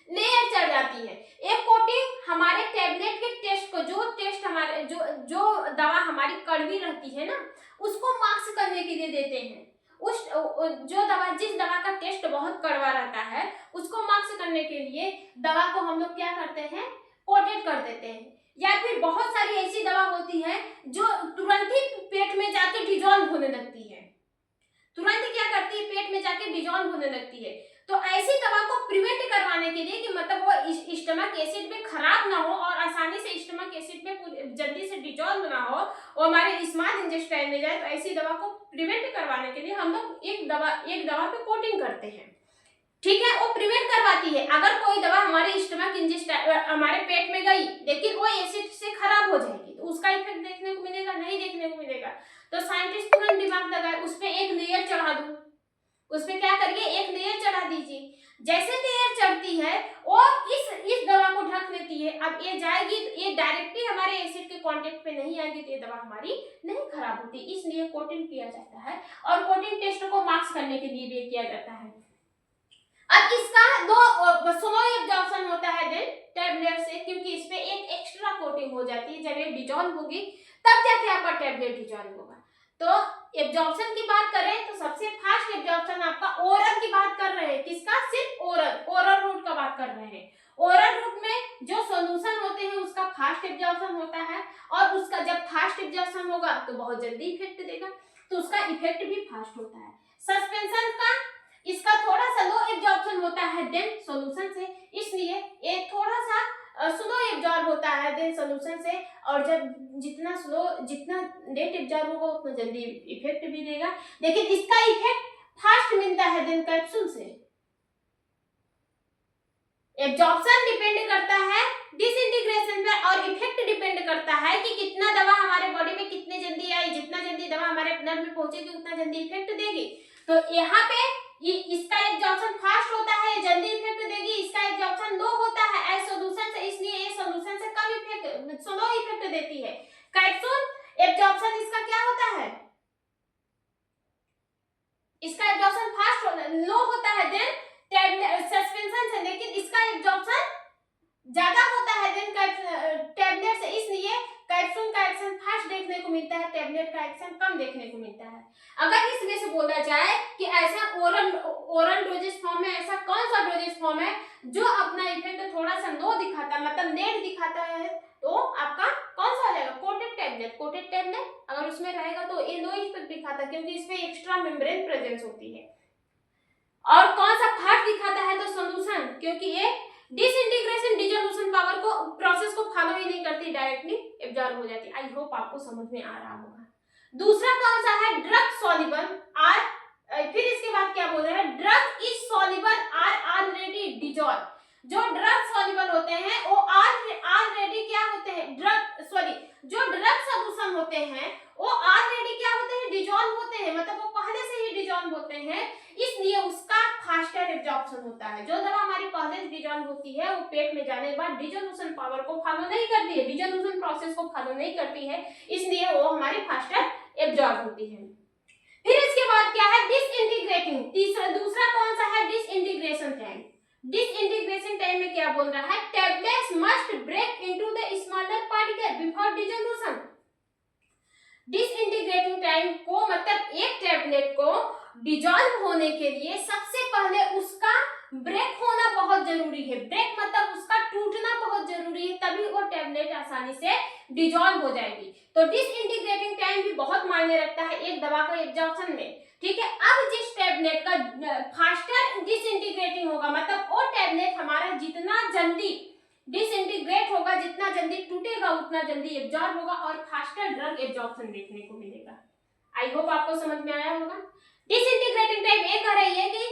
लेयर चढ़ जाती है। एक कोटिंग हमारे टैबलेट के टेस्ट को, जो टेस्ट हमारे जो दवा हमारी कड़वी रहती है ना, उसको मार्क्स करने के लिए देते हैं। उस जो दवा, जिस दवा का टेस्ट बहुत कड़वा रहता है, उसको मार्क्स करने के लिए दवा को हम लोग क्या करते हैं, कोटेड कर देते हैं। या फिर बहुत सारी ऐसी दवा होती है जो तुरंत ही पेट में जाके डिजॉल्व होने लगती है, तुरंत क्या करती है, पेट में जाके डिजॉल्व होने लगती है। तो ऐसी दवा को प्रिवेंट करवाने के लिए कि मतलब वो स्टमक एसिड में खराब ना हो और आसानी से स्टमक एसिड में जल्दी से डिजॉल्व ना हो और हमारे स्मॉल इंटेस्टाइन में जाए, तो ऐसी दवा को प्रिवेंट करवाने के लिए हम लोग एक दवा पे कोटिंग करते हैं। ठीक है, वो प्रिवेंट करवाती है। अगर कोई दवा हमारे स्टमक इंटेस्टाइन, हमारे पेट में गई लेकिन वो एसिड से खराब हो जाएगी, तो उसका इफेक्ट देखने को मिलेगा, नहीं देखने को मिलेगा। तो साइंटिस्ट तुरंत दिमाग लगाए, उस पे एक लेयर चढ़ा दो, उस पे क्या करिए, एक लेयर चढ़ा दीजिए। जैसे लेयर चढ़ती है और इस दवा को ढक लेती है। अब ये जाएगी तो ये डायरेक्टली हमारे एसिड के कांटेक्ट पे नहीं आएगी, तो ये दवा हमारी नहीं खराब होती, इसलिए कोटिंग किया जाता है। और कोटिंग टेस्ट को मार्क्स करने के लिए भी किया जाता है। अब इसका दो स्लो एब्जॉर्प्शन होता है देन टैबलेट से, क्योंकि इस पे एक एक्स्ट्रा कोटिंग हो जाती है। जब ये डिजॉल्व होगी तब जाके आपका टैबलेट डिजॉल्व होगा। तो एब्जॉर्प्शन की बात करें तो सबसे फास्ट एब्जॉर्प्शन आपका ओरल की बात कर रहे हैं। किसका? सिर्फ ओरल रूट का बात कर रहे हैं। ओरल रूट में जो सॉल्यूशन होते हैं उसका फास्ट एब्जॉर्प्शन होता है, और उसका जब फास्ट एब्जॉर्प्शन होगा तो बहुत जल्दी इफेक्ट देगा, तो उसका इफेक्ट भी फास्ट होता है। सस्पेंशन का, इसका थोड़ा सा लो एब्जॉर्प्शन होता है देन सॉल्यूशन से, इसलिए ये थोड़ा सा स्लो एब्जॉर्ब होता है देन सॉल्यूशन से। और जब जितना लेट एब्जॉर्ब होगा उतना जल्दी इफेक्ट भी देगा, लेकिन इसका इफेक्ट फास्ट मिलता है देन कैप्सूल से। एब्जॉर्प्शन डिपेंड करता है डिसइंटीग्रेशन पर, और इफेक्ट डिपेंड करता है कि कितना दवा हमारे बॉडी में कितने जल्दी आई। जितना जल्दी दवा हमारे नर्व में पहुंचेगी उतना जल्दी इफेक्ट देगी। तो यहाँ पे इसका एब्जॉर्प्शन फास्ट होता है, जल्दी इफेक्ट देगी। इसका एब्जॉर्प्शन लो होता है एज सॉल्यूशन से, इसलिए ये सॉल्यूशन से कम इफेक्ट, स्लो इफेक्ट देती है। कैप्सूल एब्जॉर्प्शन इसका क्या होता है, इसका एब्जॉर्प्शन फास्ट लो होता है देन सस्पेंशन से, लेकिन इसका एब्जॉर्प्शन ज्यादा होता है देन टैबलेट से, इसलिए कैप्सूल का एक्शन फास्ट देखने को मिलता है, टैबलेट का एक्शन कम देखने को मिलता है। अगर इस वे से बोला जाए कि ऐसा ओरल डोजेस फॉर्म में ऐसा कौन सा डोजेस फॉर्म है जो अपना इफेक्ट थोड़ा सा लो दिखाता, मतलब लेट दिखाता है, तो आपका कौन सा हो जाएगा? Coated tablet. कोटेड टैबलेट अगर उसमें रहेगा तो ये लो इफेक्ट दिखाता है, क्योंकि इसमें एक्स्ट्रा मेम्ब्रेन प्रेजेंस होती है। और कौन सा फास्ट दिखाता है? तो सॉल्यूशन, क्योंकि ये डिसइंटीग्रेशन डिसोल्यूशन पावर को, प्रोसेस को फॉलो ही नहीं करती, डायरेक्टली एब्जॉर्ब हो जाती। आई होप आपको समझ में आ रहा होगा। दूसरा कौन सा है? ड्रग सॉल्युबल आर, फिर इसके बाद क्या बोल रहे हैं? Drug is soluble or already dissolve. जो ड्रग सॉल्युबल होते हैं वो ऑलरेडी क्या होते हैं? जो ड्रग सॉल्यूशन होते हैं वो ऑलरेडी क्या होते हैं? डिजॉल्व होते हैं, मतलब वो पहले से ही डिजॉल्व होते हैं, इसलिए उसका फास्टर एब्जॉर्प्शन होता है। जो दवा हमारी पहले से डिजॉल्व होती है वो पेट में जाने के बाद डिसोल्यूशन पावर को फॉलो नहीं करती है, डिसोल्यूशन प्रोसेस को फॉलो नहीं करती है, इसलिए वो हमारी फास्टर एब्जॉर्ब होती है। फिर इसके बाद क्या है? डिसइंटीग्रेटिंग। दूसरा कौन सा है? Disintegration time. डिसइंटीग्रेशन टाइम में क्या बोल रहा है? Tablets must break into the smaller particle before dissolution. Disintegrating time को मतलब एक टैबलेट को डिजॉल्व होने के लिए सबसे पहले उसका ब्रेक होना बहुत जरूरी है। ब्रेक मतलब उसका टूटना बहुत जरूरी है, तभी वो टैबलेट आसानी से डिजॉल्व हो जाएगी। तो डिसइंटीग्रेटिंग टाइम भी बहुत मायने रखता है एक दवा का एब्जॉर्प्शन में। ठीक है, अब जिस टैबलेट का फास्टर डिसइंटीग्रेटिंग होगा, मतलब वो टैबलेट हमारा जितना जल्दी डिसइंटीग्रेट होगा, जितना जल्दी टूटेगा उतना जल्दी एब्जॉर्ब होगा और फास्टर ड्रग एब्जॉर्प्शन देखने को मिलेगा। आई होप आपको समझ में आया होगा। डिसइंटीग्रेटिंग टाइम ये कह रही है कि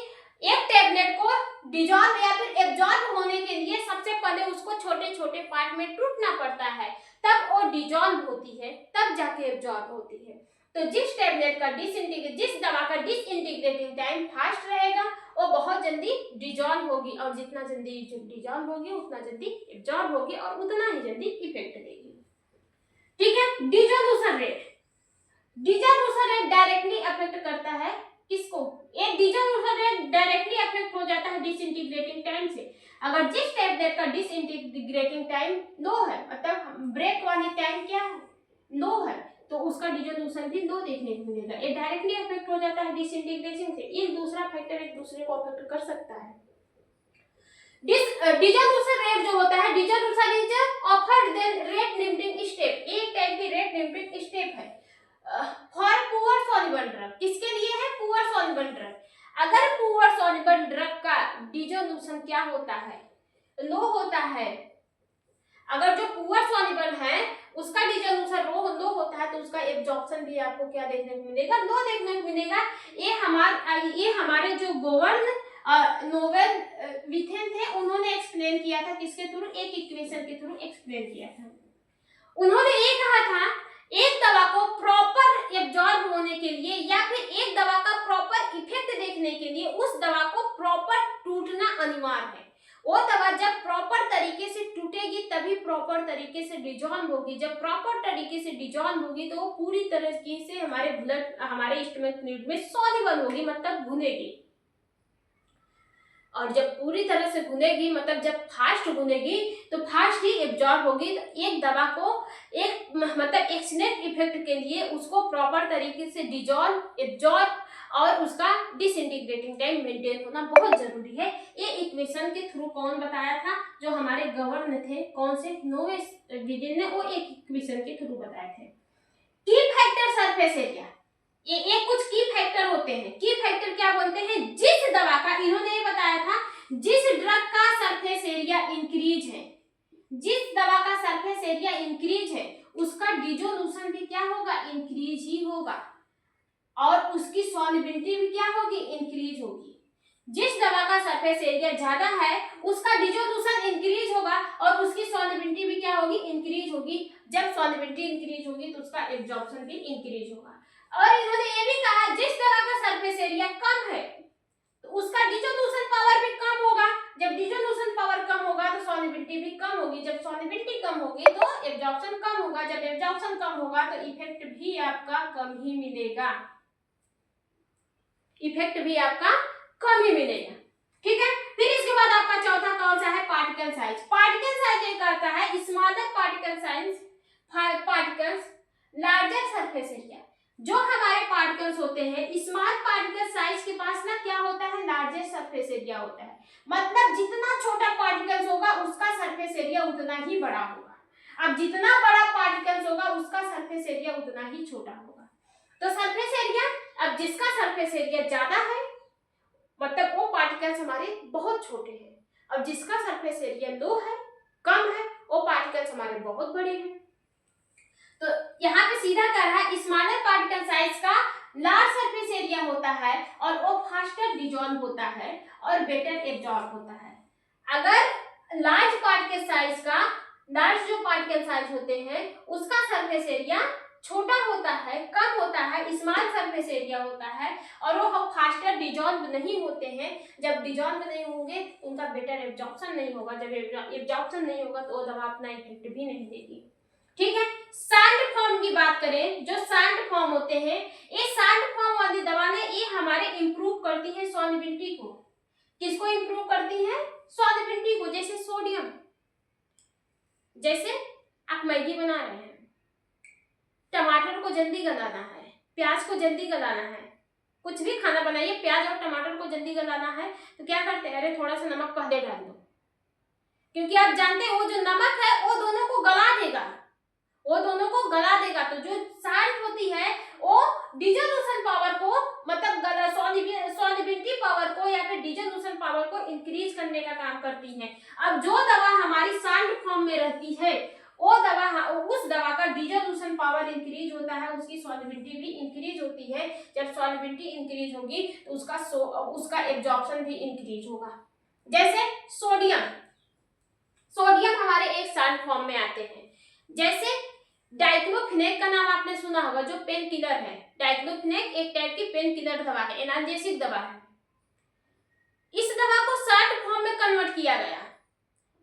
एक टैबलेट को डिजॉल्व या फिर एब्जॉर्ब होने के लिए सबसे पहले उसको छोटे छोटे पार्ट में टूटना पड़ता है, तब वो डिजॉल्व होती है, तब जाके एब्जॉर्ब होती है। तो जिस टैबलेट का जिस दवा का डिसइंटीग्रेटिंग टाइम फास्ट रहेगा वो बहुत जल्दी डिजॉल्व होगी, और जितना जल्दी डिजॉल्व होगी उतना जल्दी एब्जॉर्ब होगी और उतना ही जल्दी इफेक्ट देगी। ठीक है, dissolution rate. Dissolution rate directly affect करता है किसको? एक डीजोल्यूशन रेट डायरेक्टली अफेक्ट हो जाता है डिसइंटीग्रेटिंग टाइम से। अगर जिस स्टेप दैट का डिसइंटीग्रेटिंग टाइम लो है, मतलब ब्रेक वाली टाइम क्या है, लो है, तो उसका डिसोल्यूशन भी लो देखने को मिलेगा। ये डायरेक्टली अफेक्ट हो जाता है डिसइंटीग्रेशन से। एक दूसरा फैक्टर एक दूसरे को अफेक्ट कर सकता है। डिसोल्यूशन रेट जो होता है, dissolution is offered then rate limiting step, एक टाइप की रेट लिमिटिंग स्टेप है फॉर पुअर सॉल्युबल ड्रग। किसके लिए है? Poor soluble drug. अगर पुअर सॉल्युबल ड्रग का डिसोल्यूशन क्या होता है? लो होता है। अगर जो पुअर सॉल्युबल है उसका डिसोल्यूशन लो होता है तो उसका एब्जॉर्प्शन भी आपको क्या देखने को मिलेगा? लो देखने को मिलेगा। ये हमारे जो गोवर्न नोवेल विथेन थे उन्होंने एक्सप्लेन किया था, किसके थ्रू? एक इक्वेशन के थ्रू एक्सप्लेन किया था। उन्होंने ये कहा था एक दवा को प्रॉपर एब्जॉर्ब होने के लिए या फिर एक दवा का प्रॉपर इफेक्ट देखने के लिए उस दवा को प्रॉपर टूटना अनिवार्य है। वो दवा जब प्रॉपर तरीके से टूटेगी तभी प्रॉपर तरीके से डिजॉल्व होगी। जब प्रॉपर तरीके से डिजॉल्व होगी तो वो पूरी तरीके से हमारे ब्लड, हमारे स्टमक फ्लूइड में सॉल्युबल होगी, मतलब घुलेगी। और जब पूरी तरह से घुलेगी, मतलब जब फास्ट घुलेगी तो फास्ट ही एब्जॉर्ब होगी। तो एक दवा को एक मतलब एक्सीलेंट इफेक्ट के लिए उसको प्रॉपर तरीके से डिजॉल्व, एब्जॉर्ब और उसका डिसइंटीग्रेटिंग टाइम मेंटेन होना बहुत जरूरी है। ये इक्वेशन के थ्रू कौन बताया था? जो हमारे गवर्नर थे, कौन से? नोवेस विदिन ने वो एक इक्वेशन के थ्रू बताए थे। की फैक्टर सरफेस एरिया, ये कुछ की फैक्टर होते हैं। की फैक्टर क्या बोलते हैं? जिस दवा का, इन्होंने ये बताया था, जिस ड्रग का सरफेस एरिया इंक्रीज है, जिस दवा का सरफेस एरिया इंक्रीज है उसका डिसोल्यूशन भी क्या होगा? इंक्रीज ही होगा और उसकी सॉल्युबिलिटी भी क्या होगी? इंक्रीज होगी। जिस दवा का सरफेस एरिया ज्यादा है उसका डिसोल्यूशन इंक्रीज होगा और उसकी सॉल्युबिलिटी भी क्या होगी? इंक्रीज होगी। जब सॉल्युबिलिटी इंक्रीज होगी तो उसका एब्जॉर्प्शन भी इंक्रीज होगा। और इन्होंने ये भी कहा जिस दवा का सरफेस एरिया कम है तो उसका डिसोल्यूशन पावर भी कम होगा। जब डिसोल्यूशन पावर कम होगा तो सॉल्युबिलिटी भी कम होगी। जब सॉल्युबिलिटी कम होगी तो एब्जॉर्प्शन कम होगा। जब एब्जॉर्प्शन कम होगा तो इफेक्ट भी आपका कम ही मिलेगा, इफेक्ट भी आपका कम ही मिलेगा। ठीक है। फिर इसके बाद आपका चौथा कौन सा है? Particle size. पार्टिकल साइज ये कहता है smaller particle size particles larger surface area. जो हमारे पार्टिकल्स होते हैं स्मॉल पार्टिकल साइज के पास ना क्या होता है? लार्जर सरफेस एरिया होता है। मतलब जितना छोटा पार्टिकल्स होगा उसका सरफेस एरिया उतना ही बड़ा होगा। अब जितना बड़ा पार्टिकल्स होगा उसका सरफेस एरिया उतना ही छोटा होगा। तो सरफेस एरिया, अब जिसका सरफेस एरिया ज्यादा है मतलब वो पार्टिकल्स हमारे बहुत छोटे हैं, और जिसका सरफेस एरिया लो है, कम है, वो पार्टिकल्स हमारे बहुत बड़े हैं। तो यहाँ पे सीधा कह रहा है स्मॉलर पार्टिकल साइज का लार्ज सरफेस एरिया होता है और वो फास्टर डिसॉल्व होता है और बेटर एब्जॉर्ब होता है। अगर लार्ज पार्टिकल साइज का, लार्ज जो पार्टिकल साइज होते हैं उसका सरफेस एरिया छोटा होता है, कम होता है, स्मॉल सरफेस एरिया होता है और वो फास्टर डिसॉल्व नहीं होते हैं। जब डिसॉल्व नहीं होंगे उनका बेटर एब्जॉर्प्शन नहीं होगा। जब एब्जॉर्प्शन नहीं होगा तो वो दवा अपना इफेक्ट भी नहीं देगी। ठीक है। सैंड फॉर्म की बात करें, जो सैंड फॉर्म होते हैं, ये सैंड फॉर्म वाली दवा ने ये हमारे इंप्रूव करती है सॉल्युबिलिटी को। किसको इंप्रूव करती है? सॉल्युबिलिटी को। जैसे सोडियम, जैसे आप मैगी बना रहे हैं, टमाटर को जल्दी गलाना है, प्याज को जल्दी गलाना है, कुछ भी खाना बनाइए प्याज और टमाटर को जल्दी गलाना है तो क्या करते हैं? अरे थोड़ा सा नमक पहले डाल दो, क्योंकि आप जानते हैं वो जो नमक है वो दोनों को गला देगा, वो दोनों को गला देगा। तो जो सॉल्ट होती है वो डिसोल्यूशन पावर को, मतलब सॉल्युबिलिटी पावर को या फिर डिसोल्यूशन पावर को इंक्रीज करने का काम करती है। अब जो दवा हमारी सॉल्ट फॉर्म में रहती है वो दवा, उस दवा का डिसोल्यूशन पावर इंक्रीज होता है, उसकी सॉल्युबिलिटी भी इंक्रीज होती है। जब सॉल्युबिलिटी इंक्रीज होगी तो उसका एब्जॉर्प्शन भी इंक्रीज होगा। जैसे सोडियम, सोडियम हमारे एक सॉल्ट फॉर्म में आते हैं। जैसे डाइक्लोफिनेक का नाम आपने सुना होगा, जो पेन किलर है। डाइक्लोफिनेक एक टाइप की पेन किलर दवा है, एनाल्जेसिक दवा है। इस दवा को सॉल्ट फॉर्म में कन्वर्ट किया गया।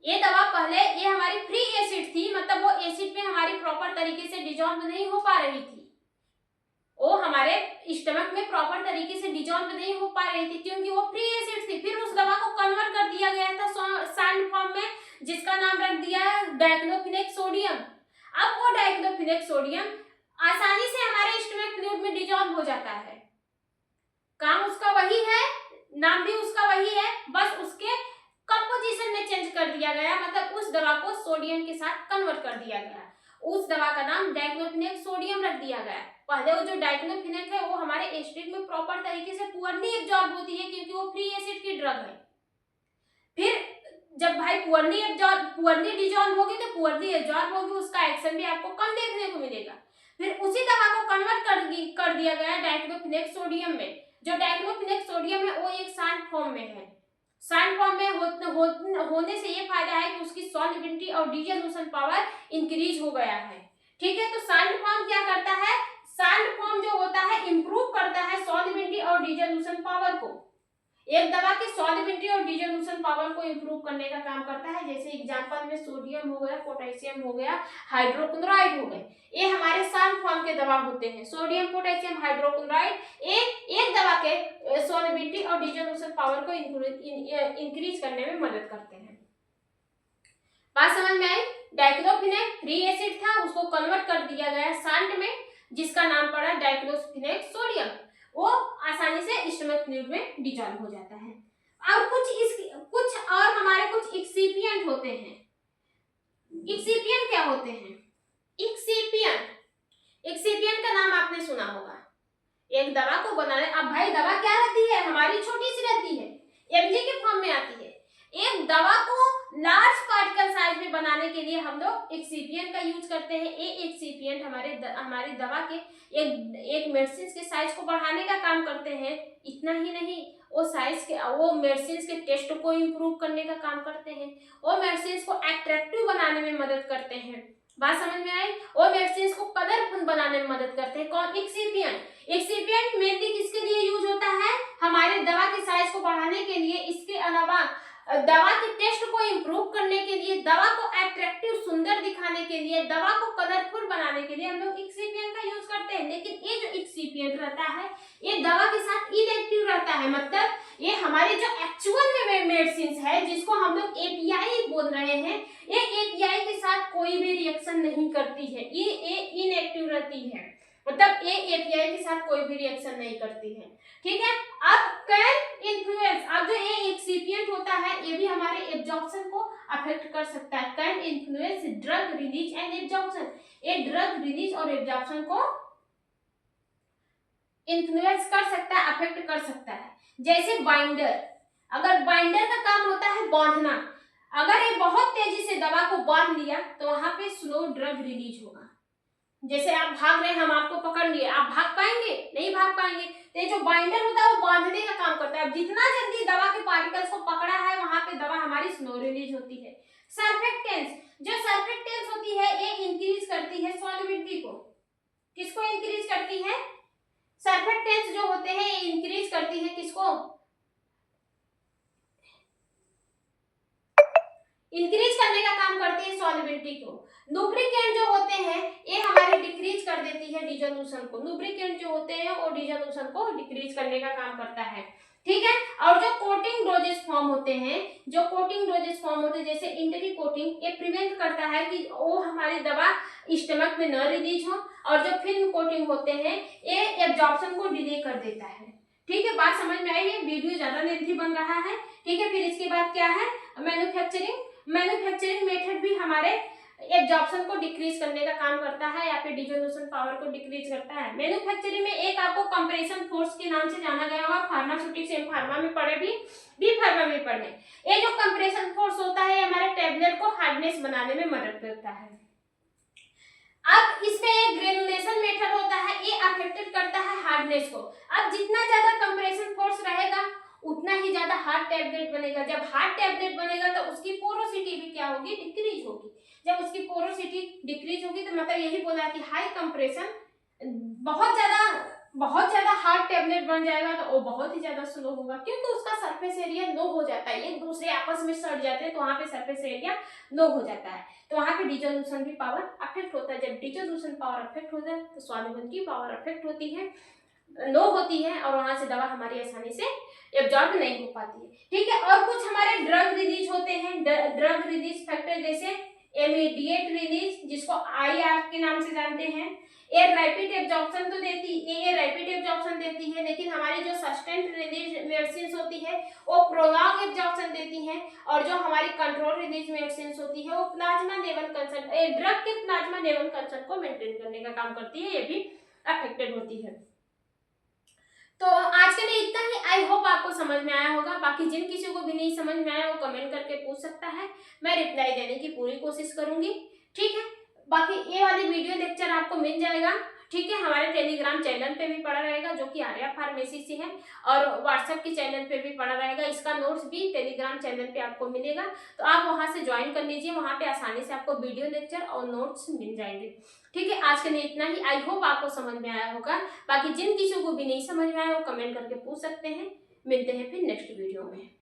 ये दवा पहले ये हमारी फ्री एसिड थी, मतलब वो एसिड में हमारी प्रॉपर तरीके से डिसॉल्व नहीं हो पा रही थी, वो हमारे स्टमक में प्रॉपर प्रॉपर तरीके से डिजॉल्व नहीं हो पा रही थी क्योंकि वो फ्री एसिड थी। फिर उस दवा को कन्वर्ट कर दिया गया था सैंड फॉर्म में, जिसका नाम रख दिया है डाइक्लोफिनेक सोडियम। अब वो डाइक्लोफिनेक सोडियम आसानी से हमारे स्टमक फ्लूइड में डिजॉल्व हो जाता है। काम उसका वही है, नाम भी उसका वही है, बस उसके कंपोजिशन में चेंज कर दिया गया, मतलब उस दवा को सोडियम के साथ कन्वर्ट कर दिया गया। उस दवा का नाम डाइक्लोफिनेक सोडियम रख दिया गया। पहले वो जो डाइक्लोफिनेक है वो हमारे एसिड में प्रॉपर तरीके से पुअरली एब्जॉर्ब होती है क्योंकि वो फ्री एसिड की ड्रग है। फिर जब भाई पुअरली डिजॉल्व होगी तो पुअरली एब्जॉर्ब होगी, उसका एक्शन भी आपको कम देखने को मिलेगा। फिर उसी दवा को कन्वर्ट कर दिया गया डाइक्लोफिनेक सोडियम में। जो डाइक्लोफिनेक सोडियम है वो एक सैंड फॉर्म में है। सैंड फॉर्म में होने से ये फायदा है कि उसकी सॉल्युबिलिटी और डिसोल्यूशन पावर इंक्रीज हो गया है। ठीक है, तो सैंड फॉर्म क्या करता है, सैंड फॉर्म जो होता है इंप्रूव करता है सॉल्युबिलिटी और डिसोल्यूशन पावर को। एक दवा की सॉल्युबिलिटी और डिसोल्यूशन पावर को इंप्रूव करने का काम करता है। जैसे एग्जांपल में सोडियम हो गया, पोटेशियम हो गया, हाइड्रोक्लोराइड हो गए, ये हमारे सैंड फॉर्म के दवा होते हैं। सोडियम, पोटेशियम, हाइड्रोक्लोराइड एक दवा के सॉल्युबिलिटी और डिसोल्यूशन पावर को इंक्रीज करने में मदद करते हैं। बात समझ में आई? डाइक्लोफिनेक फ्री एसिड था, उसको कन्वर्ट कर दिया गया सैंड में, जिसका नाम पड़ा डाइक्लोफिनेक सोडियम। वो आसानी से स्टमक फ्लूइड में डिजॉल्व हो जाता है। और कुछ और हमारे कुछ एक्सिपिएंट होते हैं। एक्सिपिएंट क्या होते हैं? एक्सिपिएंट का नाम आपने सुना होगा। एक दवा को बनाने, अब भाई दवा क्या रहती है, हमारी छोटी सी रहती है, एमजी के फॉर्म में आती है। एक दवा को लार्ज पार्टिकल साइज में बनाने के लिए हम लोग एक्सिपिएंट का यूज करते हैं। ये एक्सिपिएंट हमारी दवा के एक मेडिसिन के साइज को बढ़ाने का काम करते हैं। इतना ही नहीं, वो मेडिसिन के टेस्ट को इम्प्रूव करने का काम करते हैं। वो मेडिसिन को अट्रैक्टिव बनाने में मदद करते हैं। बात समझ में आई? वो मेडिसिन को कलरफुल बनाने में मदद करते हैं। कौन? एक्सिपिएंट मेनली किसके लिए यूज होता है? हमारे दवा के साइज को बढ़ाने के लिए। इसके अलावा दवा के टेस्ट को इम्प्रूव करने के लिए, दवा को अट्रैक्टिव सुंदर दिखाने के लिए, दवा को कलरफुल बनाने के लिए हम लोग एक्सिपिएंट का यूज करते हैं। लेकिन ये जो एक्सिपिएंट रहता है ये दवा के साथ इनएक्टिव रहता है, मतलब ये हमारे जो एक्चुअल में मेडिसिन है जिसको हम लोग एपीआई बोल रहे हैं, ये एपीआई के साथ कोई भी रिएक्शन नहीं करती है। ये इनएक्टिव रहती है, मतलब ये एपीआई के साथ कोई भी रिएक्शन नहीं करती है। ठीक है, अब कैन इन्फ्लुएंस, अब जो ये एक्सिपिएंट होता है ये भी हमारे एब्जॉर्प्शन को अफेक्ट कर सकता है। Can influence drug release and absorption, ये ड्रग रिलीज और एब्जॉर्प्शन को इन्फ्लुएंस कर सकता है, अफेक्ट कर सकता है। जैसे बाइंडर, अगर बाइंडर का काम होता है बांधना, अगर ये बहुत तेजी से दवा को बांध लिया तो वहां पे स्लो ड्रग रिलीज होगा। जैसे आप भाग रहे हैं, हम आपको पकड़ लिए, आप भाग पाएंगे? नहीं भाग पाएंगे। तो जो बाइंडर होता है वो बांधने का काम करता है। अब जितना जल्दी दवा के पार्टिकल्स को पकड़ा है वहां पे दवा हमारी स्लो रिलीज होती है। सर्फेक्टेंस, जो सर्फेक्टेंस होती है ये इंक्रीज करती है सॉल्युबिलिटी को। किसको इंक्रीज करती है? सर्फेक्टेंस जो होते हैं ये इंक्रीज करती है किसको? इंक्रीज करने का काम करती है सॉल्युबिलिटी को। लुब्रिकेंट जो होते हैं ये हमारे डिक्रीज कर देती है डिसोल्यूशन को। लुब्रिकेंट जो होते हैं वो डिसोल्यूशन को डिक्रीज करने का काम करता है। ठीक है, और जो कोटिंग डोजेस फॉर्म होते हैं, जैसे इंटरी कोटिंग, ये प्रिवेंट करता है कि वो हमारी दवा स्टमक में न रिलीज हो। और जो फिल्म कोटिंग होते हैं ये एब्जॉर्प्शन को डिले कर देता है। ठीक है, बात समझ में आई है? वीडियो ज्यादा लेंथी बन रहा है। ठीक है, फिर इसके बाद क्या है? मैन्युफैक्चरिंग मेथड भी हमारे एब्जॉर्प्शन को डिक्रीज करने का काम करता है या फिर डिसोल्यूशन पावर को डिक्रीज करता है। मैन्युफैक्चरिंग में एक आपको कंप्रेशन फोर्स के नाम से जाना गया होगा, फार्मास्यूटिक्स एम फार्मा में पढ़े, बी फार्मा में पढ़े। ये जो कंप्रेशन फोर्स होता है हमारे टैबलेट को हार्डनेस बनाने में मदद करता है। अब इसमें एक ग्रेनुलेशन मेथड होता है, ये अफेक्टेड करता है हार्डनेस को। अब जितना ज्यादा कंप्रेशन फोर्स रहेगा उतना ही ज्यादा हार्ड टैबलेट बनेगा। जब हार्ड टैबलेट बनेगा तो उसकी पोरोसिटी भी क्या होगी? डिक्रीज होगी। जब उसकी पोरोसिटी डिक्रीज होगी तो मतलब यही बोला कि हाई कंप्रेशन, बहुत ज्यादा हार्ड टैबलेट बन जाएगा तो वो बहुत ही ज्यादा स्लो होगा क्योंकि उसका सरफेस एरिया लो हो जाता है, एक दूसरे आपस में सट जाते हैं तो वहां पे सरफेस एरिया लो हो जाता है, तो वहां पे डिसोल्यूशन की पावर अफेक्ट होता है। जब डिसोल्यूशन पावर अफेक्ट होता है तो सॉल्युबिलिटी पावर अफेक्ट होती है। लो होती है और वहां से दवा हमारी आसानी से एब्जॉर्ब नहीं हो पाती है। ठीक है, और कुछ हमारे ड्रग रिलीज होते हैं, ड्रग रिलीज फैक्टर, जैसे इमीडिएट रिलीज, जिसको IR के नाम से जानते हैं। ये रैपिड एब्जॉर्प्शन तो देती, ये रैपिड एब्जॉर्प्शन देती है, लेकिन हमारी जो सस्टेंड रिलीज मेडिसिन होती है वो प्रोलॉन्ग एब्जॉर्प्शन देती है। और जो हमारी कंट्रोल रिलीज मेडिसिन होती है वो प्लाज्मा लेवल कंसर्न, ड्रग के प्लाज्मा लेवल कंसर्न को मेंटेन करने का काम करती है, ये भी अफेक्टेड होती है। तो आज के लिए इतना ही। आई होप आपको समझ में आया होगा। बाकी जिन किसी को भी नहीं समझ में आया वो कमेंट करके पूछ सकता है, मैं रिप्लाई देने की पूरी कोशिश करूंगी। ठीक है, बाकी ये वाली वीडियो लेक्चर आपको मिल जाएगा। ठीक है, हमारे टेलीग्राम चैनल पे भी पड़ा रहेगा जो कि आर्या फार्मेसी से है, और व्हाट्सएप के चैनल पे भी पड़ा रहेगा। इसका नोट्स भी टेलीग्राम चैनल पे आपको मिलेगा, तो आप वहां से ज्वाइन कर लीजिए। वहां पे आसानी से आपको वीडियो लेक्चर और नोट्स मिल जाएंगे। ठीक है, आज के लिए इतना ही। आई होप आपको समझ में आया होगा। बाकी जिन किसी को भी नहीं समझ में आया वो कमेंट करके पूछ सकते हैं। मिलते हैं फिर नेक्स्ट वीडियो में।